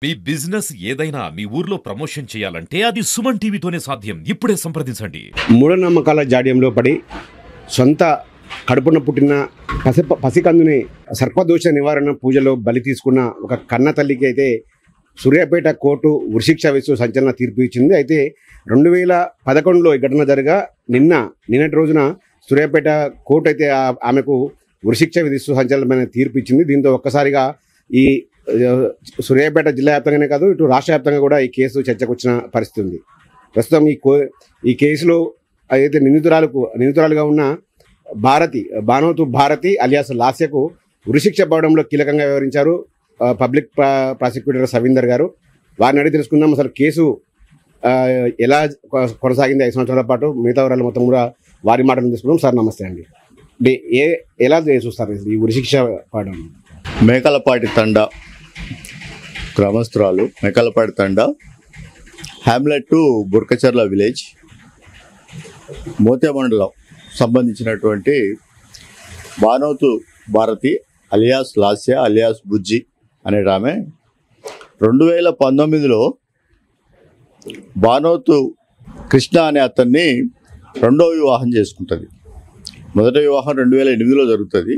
మీ business ఏదైనా మీ ఊర్లో promotion చేయాలంటే అది సుమన్ టీవీతోనే సాధ్యం. ఇప్పుడే సంప్రదించండి. మూఢనమ్మకాల జాడ్యంలో పడి సొంత కడుపున పుట్టిన పసికందుని సర్పదోష నివారణ పూజలో బలి తీసుకున్న ఒక కన్న తల్లికి అయితే సూర్యాపేట కోర్టు ఉరిశిక్ష వేస్తూ సంచలన తీర్పు ఇచ్చింది. అయితే 2011లో ఈ ఘటన జరగా నిన్నటి రోజున సూర్యాపేట కోర్టు అయితే ఆమెకు ఉరిశిక్ష విధిస్తూ సంచలనమైన తీర్పు ఇచ్చింది. దీంతో ఒక్కసారిగా ఈ సూర్యాపేట జిల్లా వ్యాప్తంగానే కాదు, ఇటు రాష్ట్ర వ్యాప్తంగా కూడా ఈ కేసు చర్చకు వచ్చిన పరిస్థితి ఉంది. ప్రస్తుతం ఈ కేసులో అయితే నిందితురాలుగా ఉన్న బానోతు భారతి అలియాస్ లాస్యకు ఉరిశిక్ష పడడంలో కీలకంగా వ్యవహరించారు పబ్లిక్ ప్రాసిక్యూటర్ సవీందర్ గారు. వారిని అడిగి తెలుసుకుందాం అసలు కేసు ఎలా కొనసాగింది 5 సంవత్సరాల పాటు, మిగతా వివరాలు మొత్తం కూడా వారి మాటలు తీసుకుందాం. సార్ నమస్తే అండి. ఎలా చూస్తారు ఈ ఉరిశిక్ష పడడం? మేకలపాటి తండా గ్రామస్తురాలు, Mekalapati Thanda, hamlet to Burkacharla village, Mothe మండలం సంబంధించినటువంటి బానోతు భారతి అలియాస్ లాస్య అలియాస్ బుజ్జి అనే ఆమె 2019లో బానోతు కృష్ణ అనే అతన్ని రెండో వివాహం చేసుకుంటుంది. మొదటి వివాహం 2008లో జరుగుతుంది.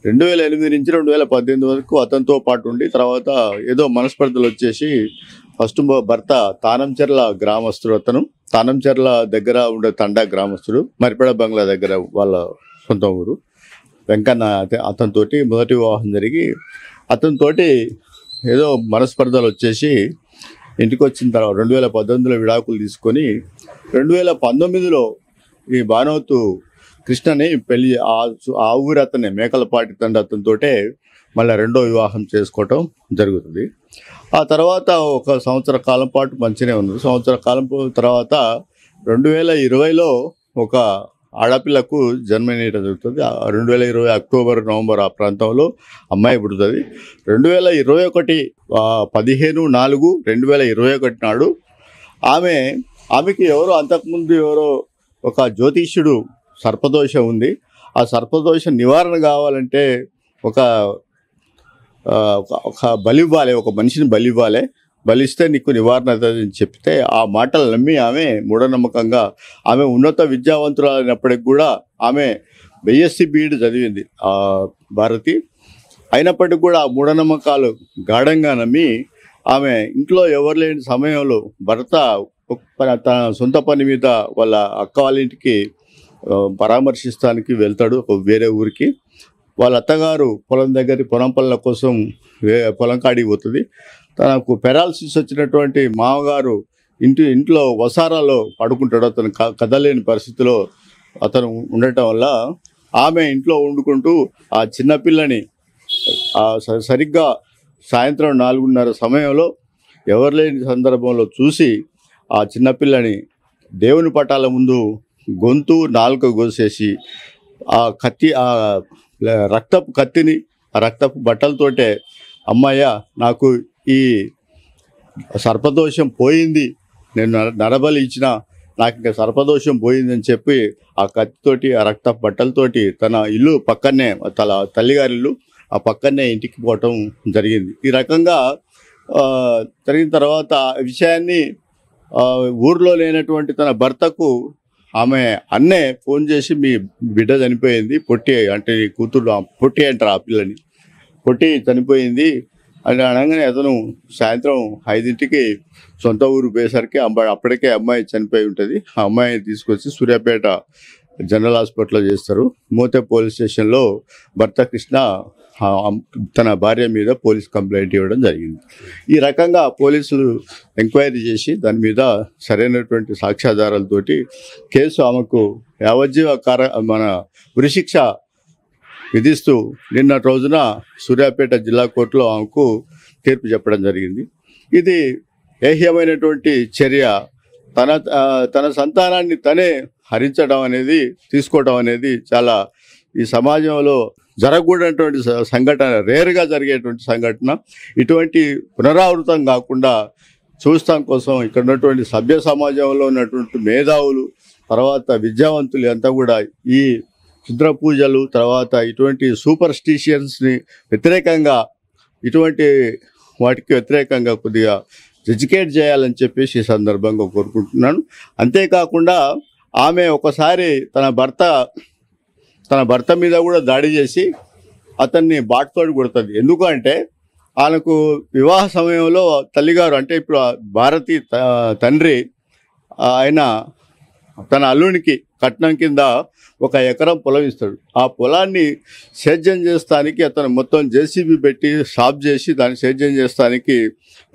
2008 నుంచి 2018 వరకు అతనితో పాటు ఉండి తర్వాత ఏదో మనస్పర్ధలు వచ్చేసి ఫస్ట్ భర్త తానంచెర్ల గ్రామస్తుడు, అతను తానంచెర్ల దగ్గర ఉండే తండా గ్రామస్తుడు, మరిపెడ బంగ్లా దగ్గర వాళ్ళ సొంత ఊరు వెంకన్న. అతనితోటి మొదటి వివాహం జరిగి అతనితోటి ఏదో మనస్పర్ధలు వచ్చేసి ఇంటికి వచ్చిన తర్వాత 2018లో విడాకులు తీసుకొని 2019లో ఈ బానోతు కృష్ణని పెళ్లి ఆ ఊరి అతనే మేకలపాటి తండ్రి అతనితోటే మళ్ళీ రెండో వివాహం చేసుకోవటం జరుగుతుంది. ఆ తర్వాత ఒక సంవత్సర కాలం పాటు మంచిగానే ఉంది. సంవత్సర కాలం తర్వాత 2020లో ఒక ఆడపిల్లకు జన్మనీయడం జరుగుతుంది. 2020 అక్టోబర్ నవంబర్ ఆ ప్రాంతంలో అమ్మాయి పుడుతుంది. 2021 15/4/2021 నాడు ఆమెకి అంతకుముందు ఒక జ్యోతిష్యుడు సర్పదోషం ఉంది, ఆ సర్పదోష నివారణ కావాలంటే ఒక బలి ఇవ్వాలి, ఒక మనిషిని బలి ఇవ్వాలి, బలిస్తే నీకు నివారణ అని చెప్తే ఆ మాటలు నమ్మి ఆమె మూఢనమ్మకంగా, ఆమె ఉన్నత విద్యావంతురాలైనప్పటికి కూడా ఆమె BSc BEd చదివింది భారతి. అయినప్పటికీ కూడా ఆ మూఢనమ్మకాలు గాఢంగా నమ్మి ఆమె ఇంట్లో ఎవరు లేని సమయంలో భర్త తన సొంత పని మీద వాళ్ళ అక్క వాళ్ళ ఇంటికి పరామర్శిస్తానికి వెళ్తాడు వేరే ఊరికి. వాళ్ళ అత్తగారు పొలం పనుల కోసం పొలం కాడికి పోతుంది. తనకు పెరాలసిస్ వచ్చినటువంటి మామగారు ఇంట్లో వసారాలో పడుకుంటాడు. అతను కదలేని పరిస్థితిలో అతను ఉండటం వల్ల ఆమె ఇంట్లో వండుకుంటూ ఆ చిన్నపిల్లని సరిగ్గా సాయంత్రం 4:30 సమయంలో ఎవరు లేని సందర్భంలో చూసి ఆ చిన్నపిల్లని దేవుని పటాల ముందు గొంతు నాలుక కోసేసి ఆ రక్తపు కత్తిని ఆ రక్తపు బట్టలతోటే, అమ్మాయ్య నాకు ఈ సర్పదోషం పోయింది, నేను నరబలి ఇచ్చిన, నాకు ఇంకా సర్పదోషం పోయిందని చెప్పి ఆ కత్తితోటి ఆ రక్తపు బట్టలతోటి తన ఇల్లు పక్కనే, తల్లిగారి ఇల్లు ఆ పక్కనే ఇంటికి పోవటం జరిగింది. ఈ రకంగా జరిగిన తర్వాత విషయాన్ని ఊర్లో లేనటువంటి తన భర్తకు ఆమె అన్నే ఫోన్ చేసి, మీ బిడ్డ చనిపోయింది, పొట్టి అంటే నీ కూతురు పొట్టి అంటారు ఆ పిల్లని, పొట్టి చనిపోయింది అని అనగానే అతను సాయంత్రం 5ంటికి సొంత ఊరు పోయేసరికి అప్పటికే అమ్మాయి చనిపోయి ఉంటుంది. ఆ అమ్మాయిని తీసుకొచ్చి సూర్యాపేట జనరల్ హాస్పిటల్లో చేస్తారు. మోతే పోలీస్ స్టేషన్లో భర్త కృష్ణ తన భార్య మీద పోలీస్ కంప్లైంట్ ఇవ్వడం జరిగింది. ఈ రకంగా పోలీసులు ఎంక్వైరీ చేసి దాని మీద సరైనటువంటి సాక్ష్యాధారాలతోటి కేసు ఆమెకు యావజ్జీవ ఉరిశిక్ష విధిస్తూ నిన్నటి రోజున సూర్యాపేట జిల్లా కోర్టులో ఆమెకు తీర్పు చెప్పడం జరిగింది. ఇది ఏహ్యమైనటువంటి చర్య. తన సంతానాన్ని తనే హరించడం అనేది, తీసుకోవడం అనేది చాలా ఈ సమాజంలో జరగకూడనటువంటి సంఘటన, రేరుగా జరిగేటువంటి సంఘటన. ఇటువంటి పునరావృతం కాకుండా చూస్తాం కోసం ఇక్కడ ఉన్నటువంటి సభ్య సమాజంలో ఉన్నటువంటి మేధావులు, తర్వాత విద్యావంతులు అంతా కూడా ఈ క్షుద్ర పూజలు, తర్వాత ఇటువంటి సూపర్స్టిషియన్స్ని వ్యతిరేకంగా ఇటువంటి వాటికి వ్యతిరేకంగా కొద్దిగా ఎడ్యుకేట్ చేయాలని చెప్పేసి ఈ సందర్భంగా కోరుకుంటున్నాను. అంతేకాకుండా ఆమె ఒకసారి తన భర్త మీద కూడా దాడి చేసి అతన్ని బాటుతోటి కొడుతుంది. ఎందుకంటే ఆమెకు వివాహ సమయంలో తల్లిగారు అంటే ఇప్పుడు భారతి తండ్రి ఆయన తన అల్లునికి కట్నం కింద 1 ఎకరం పొలం ఇస్తాడు. ఆ పొలాన్ని సేద్యం చేస్తానికి అతను మొత్తం జేసీబీ పెట్టి సాఫ్ చేసి దాన్ని సేద్యం చేస్తానికి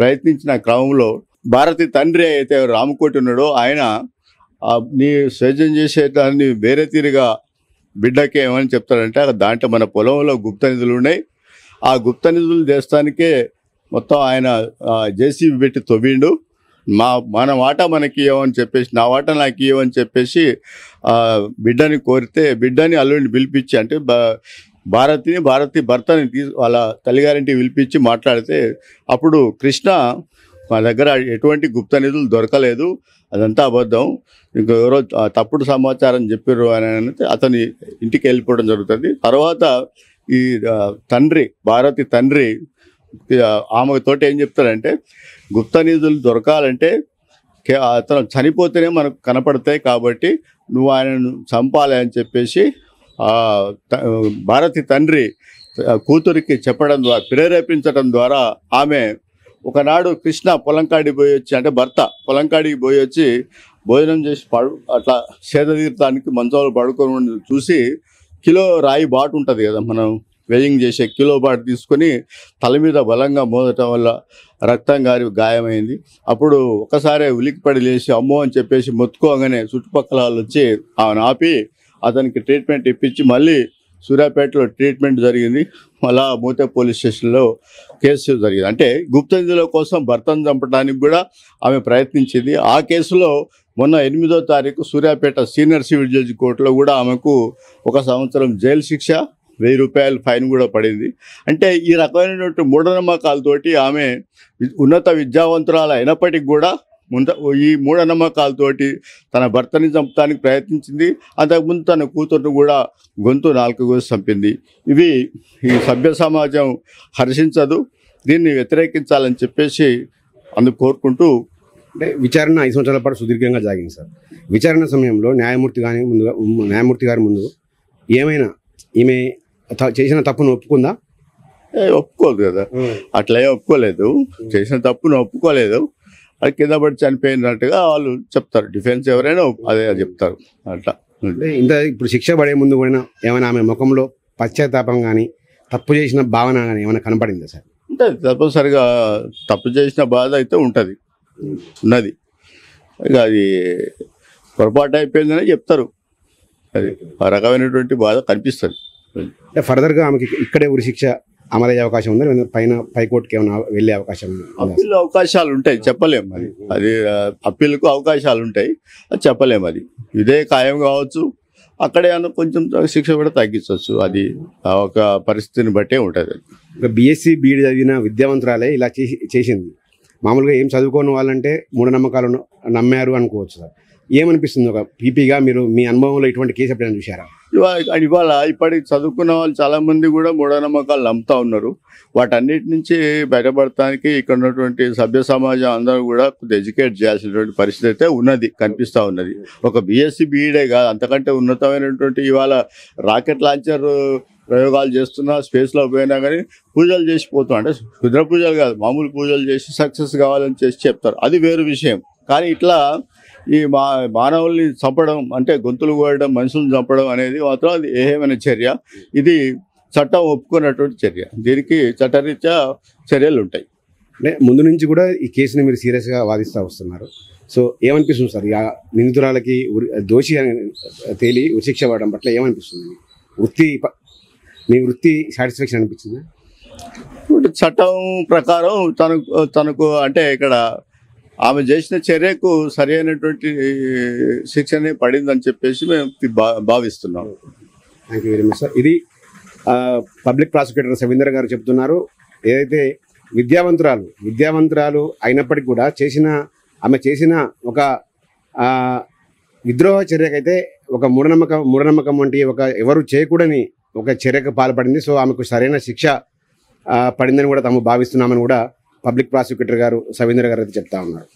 ప్రయత్నించిన క్రమంలో భారతి తండ్రి అయితే రామకోటి ఉన్నాడో ఆయన నీ సేద్యం చేసేదాన్ని వేరే తీరుగా బిడ్డకి ఏమని చెప్తాడంటే దాంట్లో మన పొలంలో గుప్త నిధులు ఉన్నాయి, ఆ గుప్త నిధులు చేస్తానికే మొత్తం ఆయన జేసీబీ పెట్టి తవ్విండు, మన వాటా మనకి ఇవ్వమని చెప్పేసి నా వాటా నాకు ఇవ్వమని చెప్పేసి బిడ్డని కోరితే బిడ్డని అల్లుడిని పిలిపించి అంటే భారతి భర్తని వాళ్ళ తల్లిగారింటికి పిలిపించి మాట్లాడితే అప్పుడు కృష్ణ మా దగ్గర ఎటువంటి గుప్త నిధులు దొరకలేదు, అదంతా అబద్ధం, ఇంకెవరో తప్పుడు సమాచారం చెప్పారు అని అతని ఇంటికి వెళ్ళిపోవడం జరుగుతుంది. తర్వాత ఈ భారతి తండ్రి ఆమెతోటి ఏం చెప్తారంటే గుప్త నిధులు దొరకాలంటే అతను చనిపోతేనే మనకు కనపడతాయి కాబట్టి నువ్వు ఆయనను చంపాలి అని చెప్పేసి భారతి తండ్రి కూతురికి చెప్పడం ద్వారా ప్రేరేపించడం ద్వారా ఆమె ఒకనాడు కృష్ణ పొలంకాడికి పోయి వచ్చి అంటే భర్త పొలంకాడికి పోయి వచ్చి భోజనం చేసి అట్లా సేద తీర్థానికి మంచంలో పడుకొని చూసి కిలో రాయి బాటు ఉంటుంది కదా మనం వెయింగ్ చేసే కిలో బాటు తీసుకొని తల మీద బలంగా మోదటం వల్ల రక్తం గారి గాయమైంది. అప్పుడు ఒకసారి ఉలికిపడి లేచి అమ్మో అని చెప్పేసి మొత్తుకోగానే చుట్టుపక్కల వాళ్ళు వచ్చి ఆమెను ఆపి అతనికి ట్రీట్మెంట్ ఇప్పించి మళ్ళీ సూర్యాపేటలో ట్రీట్మెంట్ జరిగింది. మళ్ళా మూతే పోలీస్ స్టేషన్లో కేసు జరిగింది. అంటే గుప్త నిధుల కోసం భర్తను చంపడానికి కూడా ఆమె ప్రయత్నించింది. ఆ కేసులో మొన్న 8వ తారీఖు సూర్యాపేట సీనియర్ సివిల్ జడ్జి కోర్టులో కూడా ఆమెకు 1 సంవత్సరం జైలు శిక్ష, 1000 రూపాయలు ఫైన్ కూడా పడింది. అంటే ఈ రకమైనటువంటి మూఢనమ్మకాలతోటి ఆమె ఉన్నత విద్యావంతురాలు అయినప్పటికీ కూడా ఈ మూఢనమ్మకాలతోటి తన భర్తని చంపడానికి ప్రయత్నించింది. అంతకుముందు తన కూతురును కూడా గొంతు 4 కోసి చంపింది. ఇవి ఈ సభ్య సమాజం హర్షించదు, దీన్ని వ్యతిరేకించాలని చెప్పేసి అందుకు కోరుకుంటూ అంటే విచారణ 5 సంవత్సరాల పాటు సుదీర్ఘంగా సాగింది సార్. విచారణ సమయంలో న్యాయమూర్తి గారి ముందు ఏమైనా ఈమె చేసిన తప్పును ఒప్పుకుందా? ఒప్పుకోదు కదా, అట్లా ఒప్పుకోలేదు, చేసిన తప్పును ఒప్పుకోలేదు, అది కింద పడి చనిపోయినట్టుగా వాళ్ళు చెప్తారు. డిఫెన్స్ ఎవరైనా అదే చెప్తారు. అట్లా ఇంత ఇప్పుడు శిక్ష పడే ముందు కూడా ఏమైనా ఆమె ముఖంలో పశ్చాత్తాపం కానీ తప్పు చేసిన భావన కానీ ఏమైనా కనపడిందా సార్? అంటే తప్పనిసరిగా తప్పు చేసిన బాధ అయితే ఉన్నది. ఇక అది పొరపాటు అయిపోయిందని చెప్తారు. అది ఆ రకమైనటువంటి బాధ కనిపిస్తుంది. అంటే ఫర్దర్గా ఆమెకి ఇక్కడే ఉరిశిక్ష అమలయ్యే అవకాశం ఉందా? పైకోర్టుకి ఏమైనా వెళ్ళే అవకాశం అప్పీల్ అవకాశాలు ఉంటాయి, చెప్పలేము. అది అప్పీల్కు అవకాశాలు ఉంటాయి, అది చెప్పలేము. అది ఇదే ఖాయం కావచ్చు, అక్కడే కొంచెం శిక్ష కూడా తగ్గించవచ్చు. అది ఒక పరిస్థితిని బట్టే ఉంటుంది. బీఎస్సీ బీఈడి చదివిన విద్యావంతురాలే ఇలా చేసింది. మామూలుగా ఏం చదువుకోని వాళ్ళంటే మూఢనమ్మకాలు నమ్మారు అనుకోవచ్చు సార్. ఏమనిపిస్తుంది ఒక పీపీగా మీరు మీ అనుభవంలో ఇటువంటి కేసు ఎప్పుడైనా చూసారా? ఇవాళ ఇప్పటికి చదువుకున్న వాళ్ళు చాలామంది కూడా మూఢనమ్మకాలు నమ్ముతా ఉన్నారు. వాటన్నిటి నుంచి బయటపడటానికి ఇక్కడ ఉన్నటువంటి సభ్య సమాజం అందరూ కూడా కొద్దిగా ఎడ్యుకేట్ చేయాల్సినటువంటి పరిస్థితి అయితే కనిపిస్తూ ఉన్నది. ఒక బీఎస్సీ బీఈడే కాదు, అంతకంటే ఉన్నతమైనటువంటి ఇవాళ రాకెట్ లాంచర్ ప్రయోగాలు చేస్తున్నా, స్పేస్లో పోయినా కానీ పూజలు చేసిపోతాం. అంటే రుద్ర పూజలు కాదు, మామూలు పూజలు చేసి సక్సెస్ కావాలని చేసి చెప్తారు, అది వేరు విషయం. కానీ ఇట్లా ఈ మానవుల్ని చంపడం అంటే గొంతులు కోయడం, మనుషులను చంపడం అనేది మాత్రం అది ఏమైన చర్య. ఇది చట్టం ఒప్పుకున్నటువంటి చర్య, దీనికి చట్టరీత్యా చర్యలు ఉంటాయి. అంటే ముందు నుంచి కూడా ఈ కేసుని మీరు సీరియస్గా వాదిస్తూ వస్తున్నారు. సో ఏమనిపిస్తుంది సార్ నిందితురాలకి దోషి తేలి ఉరిశిక్ష పడడం పట్ల ఏమనిపిస్తుంది? మీ వృత్తి సాటిస్ఫాక్షన్ అనిపించింది? చట్టం ప్రకారం తనకు అంటే ఇక్కడ ఆమె చేసిన చర్యకు సరి అయినటువంటి శిక్షనే పడిందని చెప్పేసి మేము భావిస్తున్నాం. Thank you very much sir. ఇది పబ్లిక్ ప్రాసిక్యూటర్ సవీందర్ గారు చెప్తున్నారు. ఏదైతే విద్యావంతురాలు అయినప్పటికీ కూడా ఆమె చేసిన ఒక విద్రోహ చర్యకైతే ఒక మూఢనమ్మకం వంటి ఎవరు చేయకూడని ఒక చర్యకు పాల్పడింది. సో ఆమెకు సరైన శిక్ష పడిందని కూడా తాము భావిస్తున్నామని కూడా పబ్లిక్ ప్రాసిక్యూటర్ గారు సవీంద్ర గారు అయితే చెప్తా ఉన్నారు.